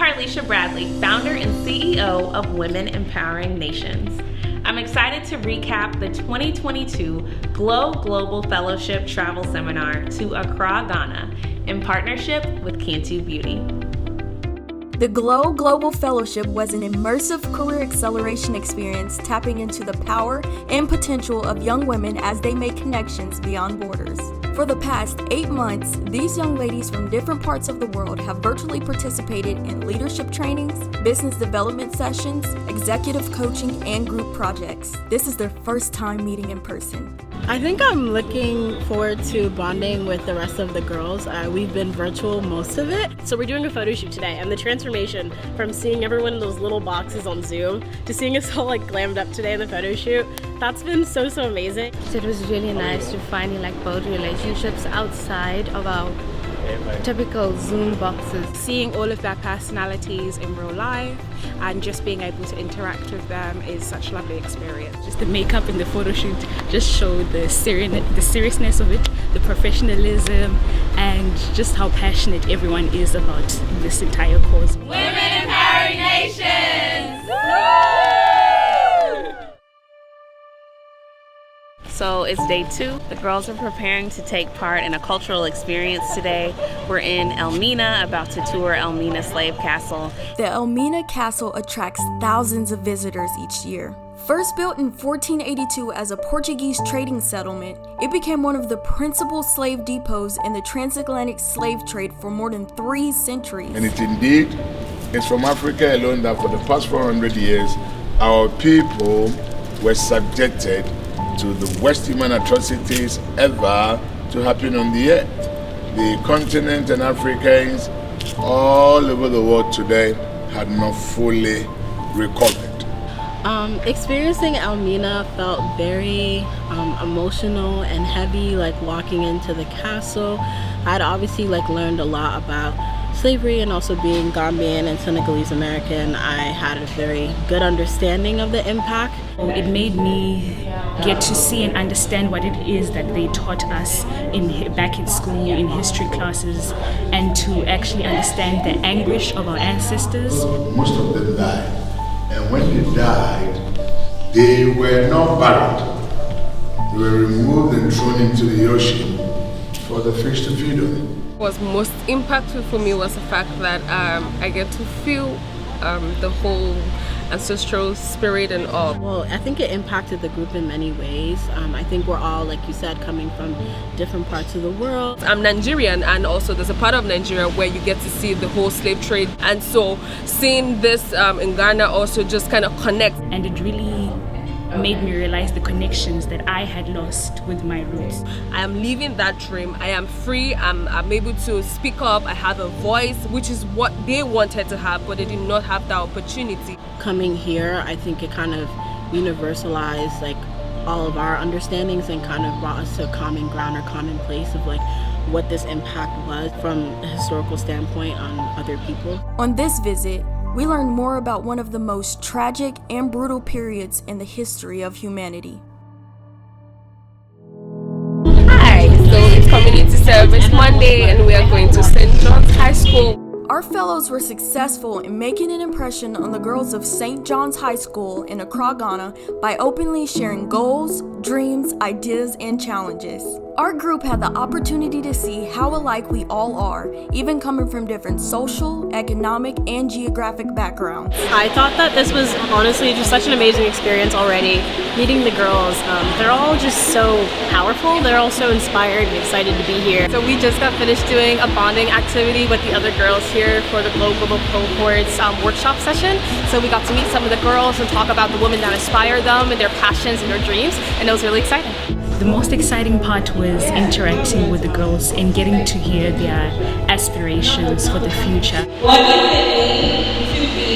Carlisha Bradley, founder and CEO of Women Empowering Nations. I'm excited to recap the 2022 GLOW Global Fellowship Travel Seminar to Accra, Ghana, in partnership with Cantu Beauty. The GLOW Global Fellowship was an immersive career acceleration experience tapping into the power and potential of young women as they make connections beyond borders. For the past 8 months, these young ladies from different parts of the world have virtually participated in leadership trainings, business development sessions, executive coaching, and group projects. This is their first time meeting in person. I think I'm looking forward to bonding with the rest of the girls. We've been virtual most of it. So we're doing a photo shoot today, and the transformation from seeing everyone in those little boxes on Zoom to seeing us all like glammed up today in the photo shoot, that's been so amazing. So it was really nice to finally build relationships outside of our typical Zoom boxes. Seeing all of their personalities in real life and just being able to interact with them is such a lovely experience. Just the makeup and the photo shoot just showed the seriousness of it, the professionalism, and just how passionate everyone is about this entire cause. Women Empowering Nations! So it's day 2. The girls are preparing to take part in a cultural experience today. We're in Elmina, about to tour Elmina Slave Castle. The Elmina Castle attracts thousands of visitors each year. First built in 1482 as a Portuguese trading settlement, it became one of the principal slave depots in the transatlantic slave trade for more than 3 centuries. And it indeed is from Africa alone that for the past 400 years, our people were subjected to the worst human atrocities ever to happen on the earth. The continent and Africans all over the world today had not fully recovered. Experiencing Elmina felt very emotional and heavy, walking into the castle. I'd obviously learned a lot about slavery, and also being Gambian and Senegalese American, I had a very good understanding of the impact. It made me get to see and understand what it is that they taught us back in school, in history classes, and to actually understand the anguish of our ancestors. Most of them died, and when they died, they were not buried. They were removed and thrown into the ocean for the fish to feed on. What was most impactful for me was the fact that I get to feel the whole ancestral spirit and all. Well, I think it impacted the group in many ways. I think we're all, like you said, coming from different parts of the world. I'm Nigerian, and also there's a part of Nigeria where you get to see the whole slave trade, and so seeing this in Ghana also just kind of connects. And it really made me realize the connections that I had lost with my roots. I am living that dream. I am free. I'm able to speak up. I have a voice, which is what they wanted to have, but they did not have that opportunity. Coming here, I think it kind of universalized all of our understandings and kind of brought us to a common ground or common place of what this impact was from a historical standpoint on other people. On this visit, we learned more about one of the most tragic and brutal periods in the history of humanity. Hi, so it's Community Service Monday, and we are going to St. John's High School. Our fellows were successful in making an impression on the girls of St. John's High School in Accra, Ghana by openly sharing goals, dreams, ideas, and challenges. Our group had the opportunity to see how alike we all are, even coming from different social, economic, and geographic backgrounds. I thought that this was honestly just such an amazing experience already. Meeting the girls, they're all just so powerful. They're all so inspired and excited to be here. So we just got finished doing a bonding activity with the other girls here for the GLOW Global Cohort's workshop session. So we got to meet some of the girls and talk about the women that inspire them and their passions and their dreams, and it was really exciting. The most exciting part was interacting with the girls and getting to hear their aspirations for the future. What does it mean to be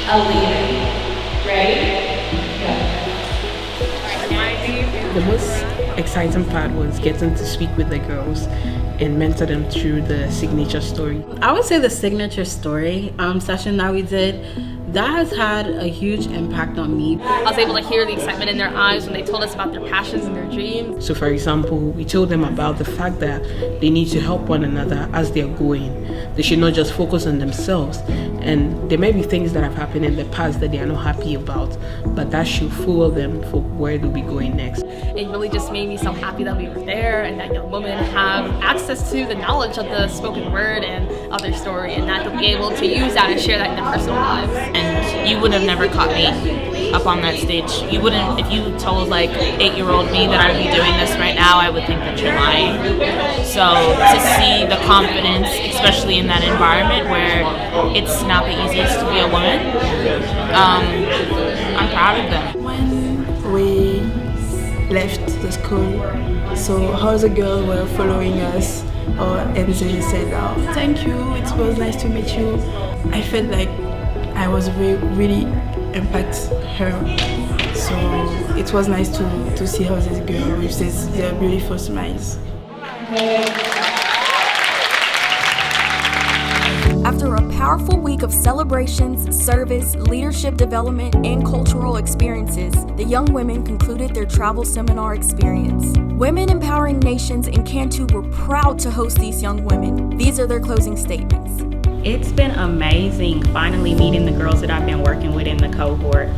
a leader? Ready? The most exciting part was getting to speak with the girls and mentor them through the signature story. I would say the signature story session that we did, that has had a huge impact on me. I was able to hear the excitement in their eyes when they told us about their passions and their dreams. So for example, we told them about the fact that they need to help one another as they're going. They should not just focus on themselves. And there may be things that have happened in the past that they are not happy about, but that should fuel them for where they'll be going next. It really just made me so happy that we were there and that young women have access to the knowledge of the spoken word and of their story, and that they'll be able to use that and share that in their personal lives. And you would have never caught me up on that stage. You wouldn't, if you told like 8-year-old me that I'd be doing this right now, I would think that you're lying. So to see the confidence, especially in that environment where it's not the easiest to be a woman, I'm proud of them. When we left the school, so all the girls were following us, and they said, "Oh, thank you, it was nice to meet you." I felt like I was really impact her. So it was nice to see all these girls with their beautiful smiles. After a powerful week of celebrations, service, leadership development, and cultural experiences, the young women concluded their travel seminar experience. Women Empowering Nations and Cantu were proud to host these young women. These are their closing statements. It's been amazing finally meeting the girls that I've been working with in the cohort.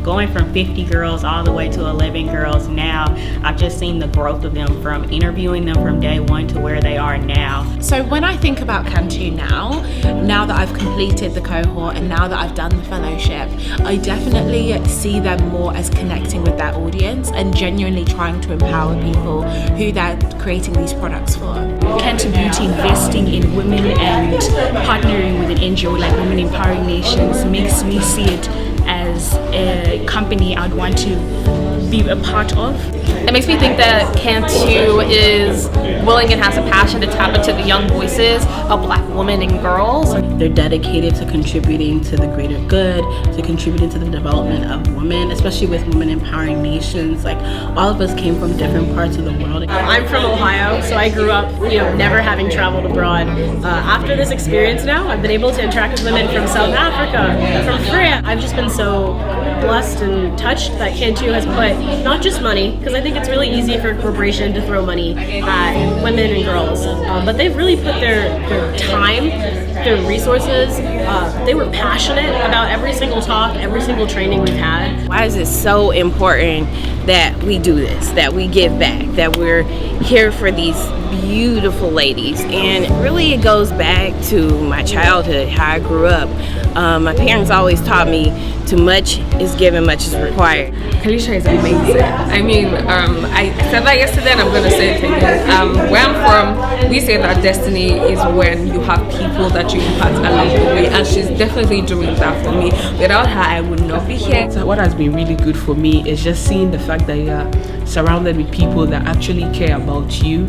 Going from 50 girls all the way to 11 girls now, I've just seen the growth of them from interviewing them from day one to where they are now. So when I think about Cantu now that I've completed the cohort and now that I've done the fellowship, I definitely see them more as connecting with their audience and genuinely trying to empower people who they're creating these products for. Cantu Beauty investing in women and partnering with an NGO like Women Empowering Nations makes me see it as a company I'd want to be a part of. It makes me think that Cantu is willing and has a passion to tap into the young voices of Black women and girls. They're dedicated to contributing to the greater good, to contributing to the development of women, especially with Women Empowering Nations. Like, all of us came from different parts of the world. I'm from Ohio, so I grew up, never having traveled abroad. After this experience now, I've been able to interact with women from South Africa, from Korea. I've just been so blessed and touched that Cantu has put not just money, because I think it's really easy for a corporation to throw money at women and girls, but they've really put their time, their resources. They were passionate about every single talk, every single training we've had. Why is it so important that we do this, that we give back, that we're here for these beautiful ladies? And really it goes back to my childhood, how I grew up. My parents always taught me too much is given, much is required. Kalisha is amazing. I mean, I said that yesterday and I'm going to say it again. Where I'm from, we say that destiny is when you have people that you impact along the way, and she's definitely doing that for me. Without her, I would not be here. So what has been really good for me is just seeing the fact that you're surrounded with people that actually care about you.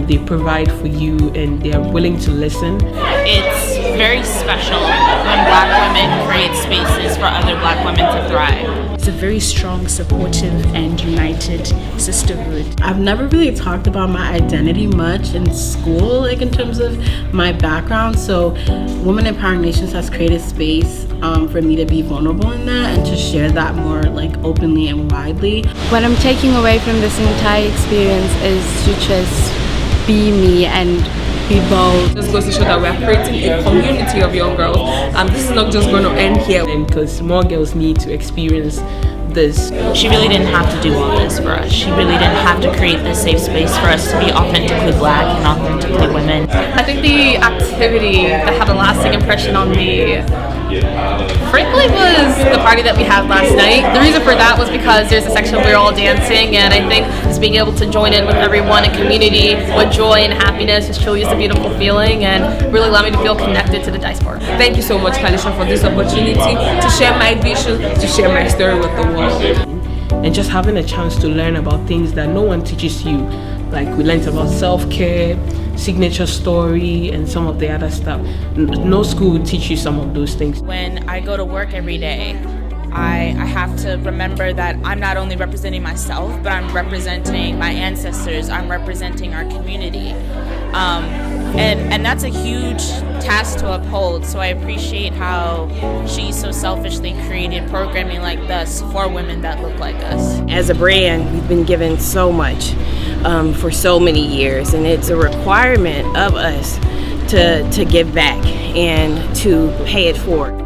They provide for you and they're willing to listen. It's very special when Black women create spaces for other Black women to thrive. It's a very strong, supportive, and united sisterhood. I've never really talked about my identity much in school, like in terms of my background. So Women Empowering Nations has created space for me to be vulnerable in that and to share that more like openly and widely. What I'm taking away from this entire experience is to just be me and be bold. This goes to show that we are creating a community of young girls, and this is not just going to end here. And because more girls need to experience this. She really didn't have to do all this for us. She really didn't have to create this safe space for us to be authentically Black and authentically women. I think the activity that had a lasting impression on me, frankly, was the party that we had last night. The reason for that was because there's a section where we're all dancing, and I think just being able to join in with everyone in community with joy and happiness just truly is a beautiful feeling and really allowed me to feel connected to the diaspora. Thank you so much, Kalisha, for this opportunity to share my vision, to share my story with the world. And just having a chance to learn about things that no one teaches you. Like we learned about self-care, signature story, and some of the other stuff. No school will teach you some of those things. When I go to work every day, I have to remember that I'm not only representing myself, but I'm representing my ancestors, I'm representing our community. And that's a huge task to uphold, so I appreciate how she so selfishly created programming like this for women that look like us. As a brand, we've been given so much for so many years, and it's a requirement of us to give back and to pay it forward.